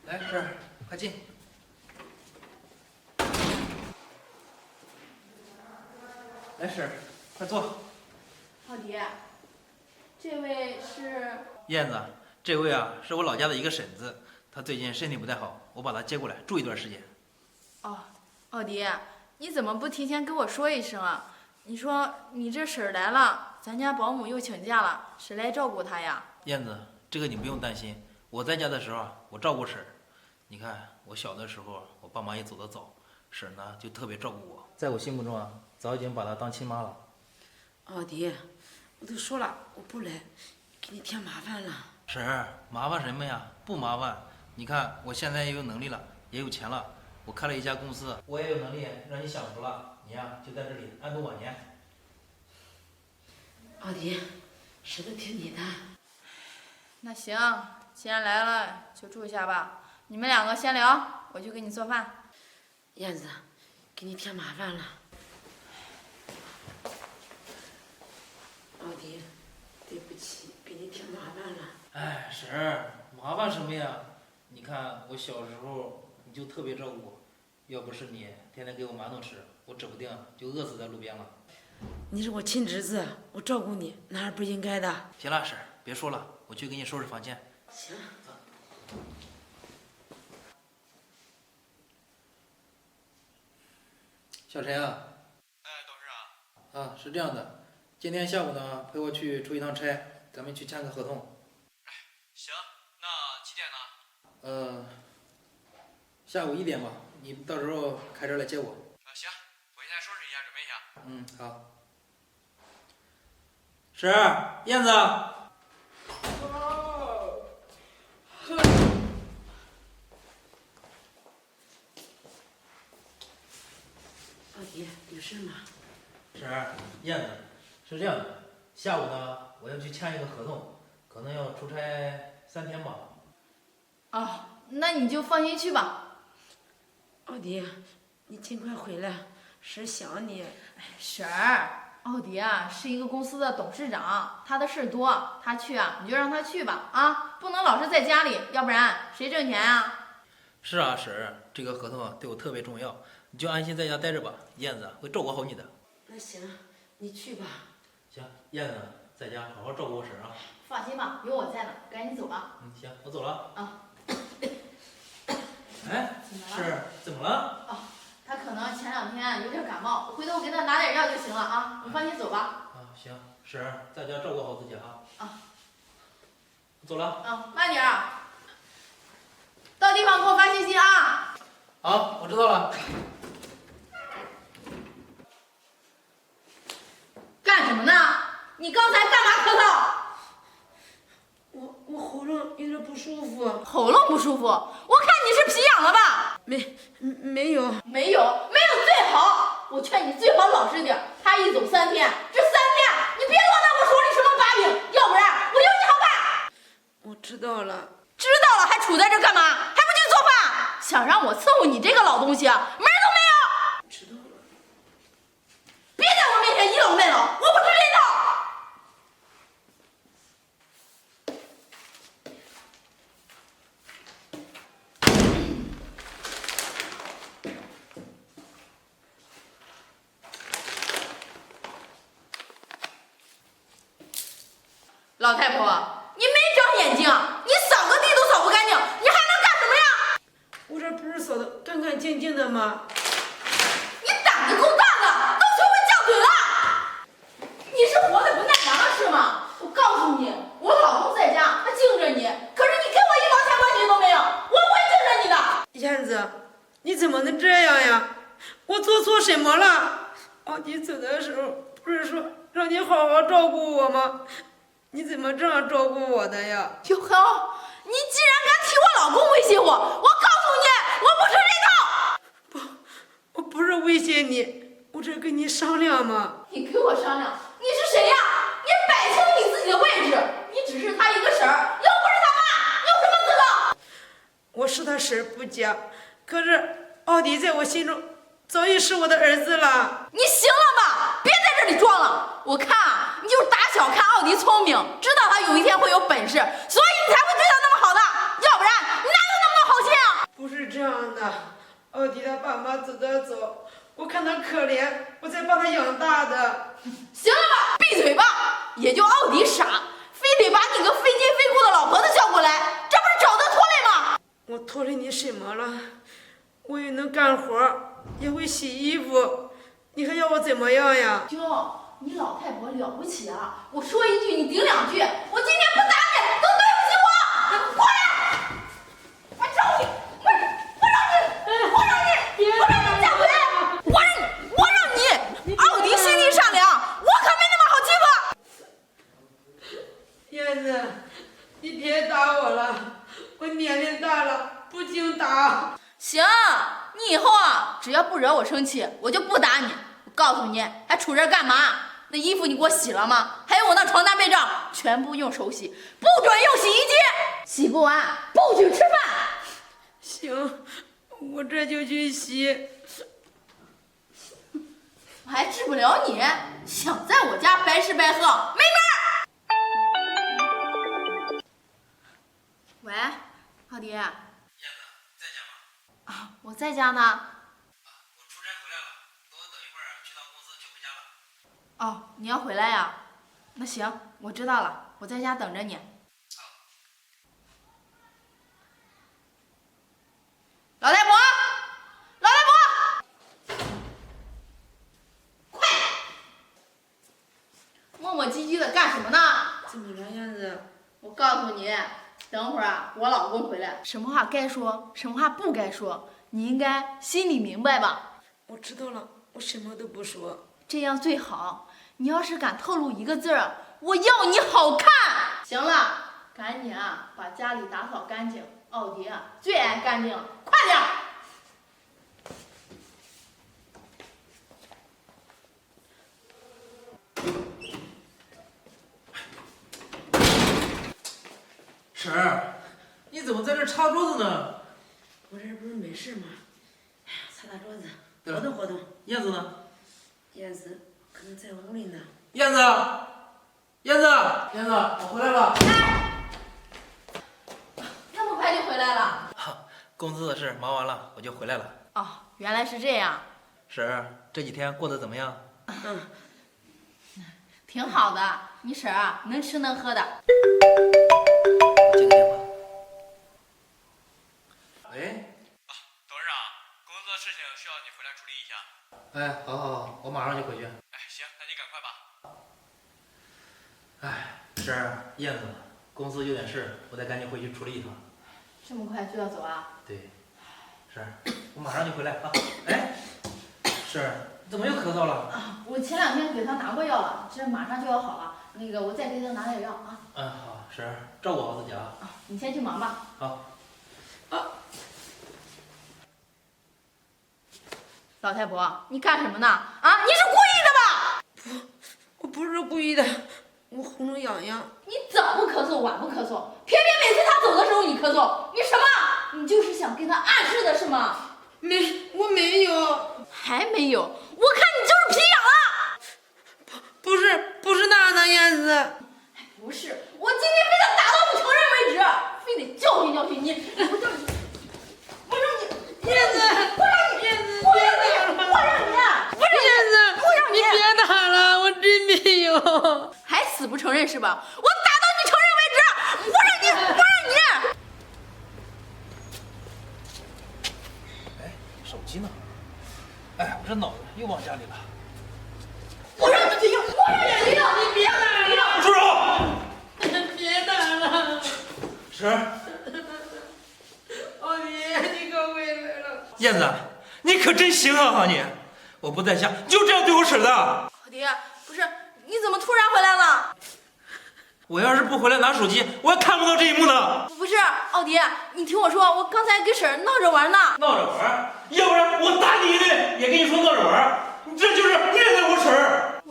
来，婶儿，快进。来，婶儿，快坐。老迪，这位是燕子，这位啊是我老家的一个婶子，她最近身体不太好，我把她接过来住一段时间。哦，奥迪，你怎么不提前跟我说一声啊？你说你这婶儿来了，咱家保姆又请假了，谁来照顾她呀？燕子，这个你不用担心，我在家的时候啊，我照顾婶儿。你看我小的时候，我爸妈也走得早，婶儿呢就特别照顾我，在我心目中啊，早已经把她当亲妈了。奥迪，我都说了我不来，给你添麻烦了。婶儿，麻烦什么呀？不麻烦。你看我现在也有能力了，也有钱了，我开了一家公司，我也有能力让你享福了。你呀，就在这里安度晚年。奥迪，谁都听你的。那行，既然来了，就住一下吧。你们两个先聊，我去给你做饭。燕子，给你添麻烦了。奥迪，对不起，给你添麻烦了。哎，婶儿，麻烦什么呀？你看我小时候你就特别照顾我，要不是你天天给我馒头吃，我指不定就饿死在路边了。你是我亲侄子，我照顾你，哪儿不应该的？行了，婶儿，别说了，我去给你收拾房间。行。小陈啊。哎，董事长。啊，是这样的，今天下午呢陪我去出一趟差，咱们去签个合同。哎，行，那几点呢？下午1点吧，你到时候开车来接我。行，我现在收拾一下，准备一下。嗯，好。婶儿，燕子。奥迪，有事吗？婶儿，燕子，是这样的，下午呢我要去签一个合同，可能要出差3天吧。哦，那你就放心去吧。奥迪，你尽快回来，婶儿想你。婶儿，奥迪啊是一个公司的董事长，他的事多，他去啊你就让他去吧啊，不能老是在家里，要不然谁挣钱啊？是啊，婶儿，这个合同啊对我特别重要，你就安心在家待着吧，燕子会照顾好你的。那行，你去吧。行，燕子在家好好照顾我婶儿啊。放心吧，有我在呢，赶紧走吧。嗯，行，我走了。啊。哎，婶儿，怎么了？哦，他可能前2天有点感冒，回头我给他拿点药就行了啊，你放心走吧。啊，行，婶儿在家照顾好自己啊。啊。我走了。啊，慢点儿。到地方给我发信息啊。好，我知道了。干什么呢？你刚才干嘛咳嗽？我喉咙有点不舒服。喉咙不舒服？我看你是皮痒了吧？没有。没有最好。我劝你最好老实点。他一走3天，这3天你别落在我手里什么把柄，要不然我有你好看。我知道了。知道了还杵在这干嘛？还不去做饭？想让我伺候你这个老东西，门儿都没有。知道了。别在我面前倚老卖老，我不吃这套。老太婆，你没长眼睛，你扫个地都扫不干净，你还能干什么呀？我这不是扫的干干净净的吗？你胆子够大的，都学会犟嘴了。你是活得不耐烦了是吗？我告诉你，我老公在家，他敬着你，可是你跟我1毛钱关系都没有，我不会敬着你的。燕子，你怎么能这样呀？我做错什么了？奥迪走的时候不是说让你好好照顾我吗？你怎么这样照顾我的呀？哟呵，你既然敢替我老公威胁我，我告诉你，我不吃这套。我不是威胁你，我这跟你商量嘛。你跟我商量，你是谁呀？你摆清你自己的位置，你只是他一个婶儿，又不是他妈，有什么资格？我是他婶儿不假，可是奥迪在我心中早已是我的儿子了。你行了吧？别在这里装了，我看啊，你就是打小看奥迪聪明，知道他有一天会有本事，所以你才会对他那么好的，要不然你哪有那么多好心啊？呢。奥迪他爸妈走的早，我看他可怜，我才把他养大的。行了吧，闭嘴吧！也就奥迪傻，非得把你个非亲非故的老婆子叫过来，这不是找他拖累吗？我拖累你什么了？我也能干活，也会洗衣服，你还要我怎么样呀？舅，你老太婆了不起啊！我说一句你顶两句，我今天不打你，都对不起我！过来！我找你，我让你嫁回来！我让你，奥迪心地善良，我可没那么好欺负。燕子，你别打我了，我年龄大了，不经打。行，你以后啊，只要不惹我生气，我就不打你。我告诉你，还杵这干嘛？那衣服你给我洗了吗？还有我那床单被罩，全部用手洗，不准用洗衣机。洗不完不许吃饭。行，我这就去洗。我还治不了你，想在我家白吃白喝，没门儿！喂，奥迪。啊，我在家呢。我出差回来了，等一会儿去趟公司就回家了。哦，你要回来呀？那行，我知道了，我在家等着你。老太婆，老太婆，快！磨磨唧唧的干什么呢？怎么了，燕子？我告诉你，等会儿啊，我老公回来，什么话该说，什么话不该说，你应该心里明白吧？我知道了，我什么都不说。这样最好。你要是敢透露一个字儿，我要你好看。行了，赶紧啊，把家里打扫干净。奥迪啊，最爱干净了，快点儿！婶儿，你怎么在这擦桌子呢？我这不是没事吗？哎呀，擦擦桌子，对了活动活动。燕子呢？燕子可能在屋里呢。燕子，燕子，燕子，我回来了。那么快就回来了？公司的事忙完了，我就回来了。哦，原来是这样。婶儿，这几天过得怎么样？挺好的，你婶儿啊，能吃能喝的。我接个电话。喂。董事长，公司的事情需要你回来处理一下。哎，好，我马上就回去。哎，行，那你赶快吧。哎，婶儿，燕子，公司有点事，我得赶紧回去处理一趟。这么快就要走啊？对，婶儿，我马上就回来啊。哎，婶儿，你怎么又咳嗽了？啊，我前2天给他拿过药了，这马上就要好了。那个，我再给他拿点药啊。嗯，好，婶儿，照顾好自己啊。啊，你先去忙吧。好。老太婆，你干什么呢？啊，你是故意的吧？我不是故意的，我喉咙痒痒。你早不咳嗽，晚不咳嗽，偏偏每次他走的时候你咳嗽，你什么？你就是想跟他暗示的是吗？我没有。还没有，我看你就是皮痒了。不是那样的，燕子。不是，我今天非得打到你承认为止，非得教训教训你。我让你，燕子，我让你，燕子，我让你，我让你，不是燕子，我让你别打了，我真没有。还死不承认是吧？我打到你承认为止！我让你，我让你！哎，手机呢？哎，我这脑子又往家里了。我让你去用，我让你去用，你别打了！住手！别打了。婶儿，奥迪，你可回来了。燕子，你可真行啊你！我不在家，你就这样对我婶的？奥迪，不是，你怎么突然回来了？我要是不回来拿手机，我还看不到这一幕呢。不是，奥迪，你听我说，我刚才跟婶儿闹着玩呢。闹着玩？要不然我打你一顿，也跟你说闹着玩。你这就是虐待我婶儿。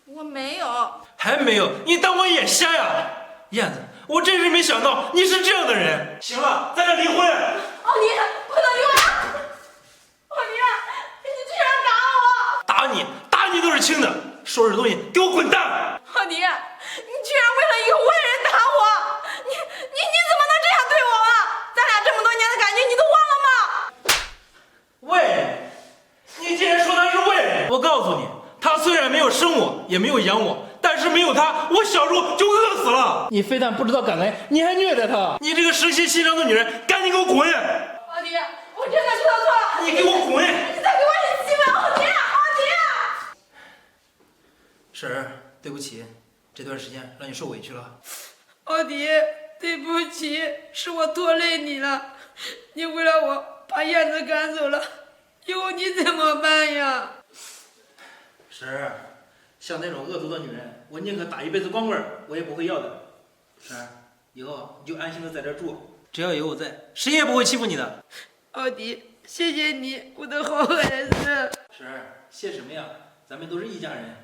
我没有。还没有？你当我眼瞎呀？燕子，我真是没想到你是这样的人。行了，咱俩离婚。奥迪，不能离婚！奥迪，你居然打我！打你都是轻的，收拾东西给我滚蛋！奥迪，你居然为了一个外人打我，你怎么能这样对我啊？咱俩这么多年的感情，你都忘了吗？也没有养我，但是没有他，我小时候就饿死了。你非但不知道感恩，你还虐待他。你这个蛇蝎心肠的女人，赶紧给我滚！奥迪，我真的知道错了。你给我滚！你再给我一机会，奥迪，奥迪。婶儿，对不起，这段时间让你受委屈了。奥迪，对不起，是我拖累你了。你为了我把燕子赶走了，以后你怎么办呀？婶儿，像那种恶毒的女人，我宁可打一辈子光棍儿，我也不会要的。婶儿，以后你就安心的在这儿住，只要有我在，谁也不会欺负你的。奥迪，谢谢你，我的好孩子。婶儿，谢什么呀？咱们都是一家人。